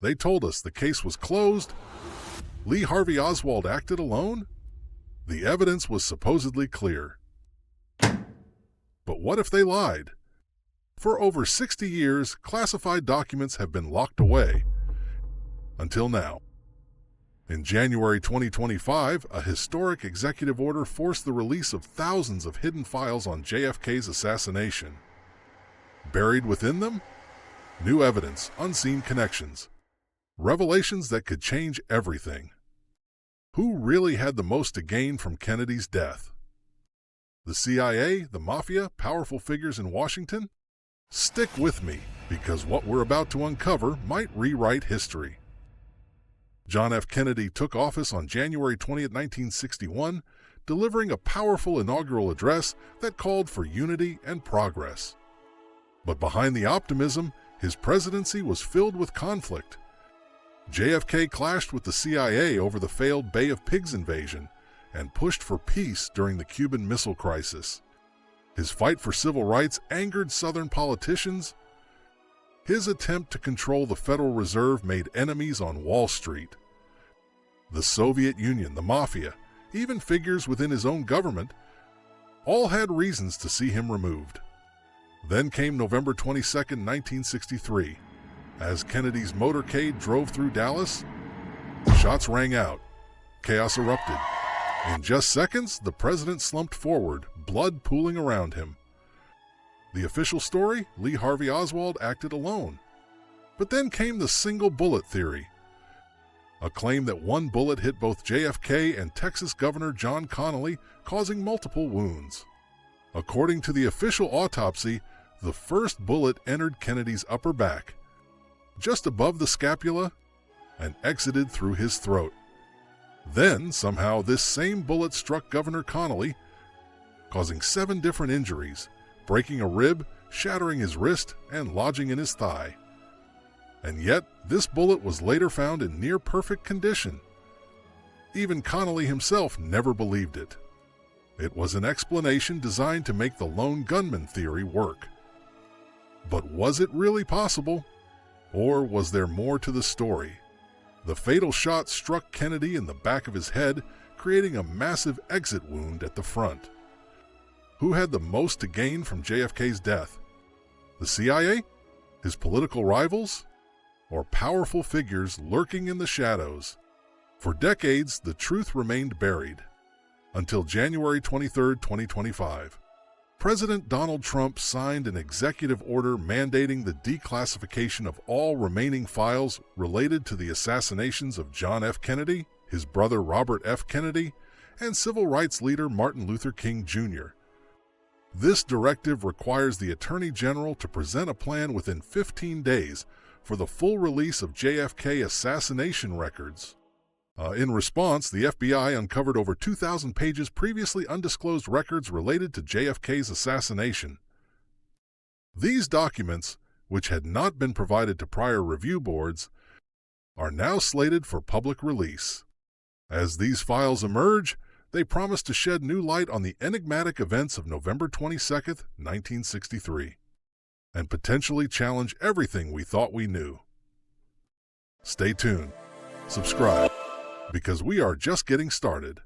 They told us the case was closed. Lee Harvey Oswald acted alone? The evidence was supposedly clear. But what if they lied? For over 60 years, classified documents have been locked away. Until now. In January 2025, a historic executive order forced the release of thousands of hidden files on JFK's assassination. Buried within them? New evidence, unseen connections. Revelations that could change everything. Who really had the most to gain from Kennedy's death? The CIA, the Mafia, powerful figures in Washington? Stick with me, because what we're about to uncover might rewrite history. John F. Kennedy took office on January 20, 1961, delivering a powerful inaugural address that called for unity and progress. But behind the optimism, his presidency was filled with conflict. JFK clashed with the CIA over the failed Bay of Pigs invasion and pushed for peace during the Cuban Missile Crisis. His fight for civil rights angered Southern politicians. His attempt to control the Federal Reserve made enemies on Wall Street. The Soviet Union, the Mafia, even figures within his own government, all had reasons to see him removed. Then came November 22, 1963. As Kennedy's motorcade drove through Dallas, shots rang out. Chaos erupted. In just seconds, the president slumped forward, blood pooling around him. The official story? Lee Harvey Oswald acted alone. But then came the single bullet theory, a claim that one bullet hit both JFK and Texas Governor John Connally, causing multiple wounds. According to the official autopsy, the first bullet entered Kennedy's upper back, just above the scapula, and exited through his throat. Then, somehow, this same bullet struck Governor Connally, causing 7 different injuries, breaking a rib, shattering his wrist, and lodging in his thigh. And yet, this bullet was later found in near-perfect condition. Even Connally himself never believed it. It was an explanation designed to make the lone gunman theory work. But was it really possible? Or was there more to the story? The fatal shot struck Kennedy in the back of his head, creating a massive exit wound at the front. Who had the most to gain from JFK's death? The CIA? His political rivals? Or powerful figures lurking in the shadows? For decades, the truth remained buried. Until January 23, 2025. President Donald Trump signed an executive order mandating the declassification of all remaining files related to the assassinations of John F. Kennedy, his brother Robert F. Kennedy, and civil rights leader Martin Luther King Jr. This directive requires the Attorney General to present a plan within 15 days for the full release of JFK assassination records. In response, the FBI uncovered over 2,000 pages previously undisclosed records related to JFK's assassination. These documents, which had not been provided to prior review boards, are now slated for public release. As these files emerge, they promise to shed new light on the enigmatic events of November 22, 1963, and potentially challenge everything we thought we knew. Stay tuned. Subscribe, because we are just getting started.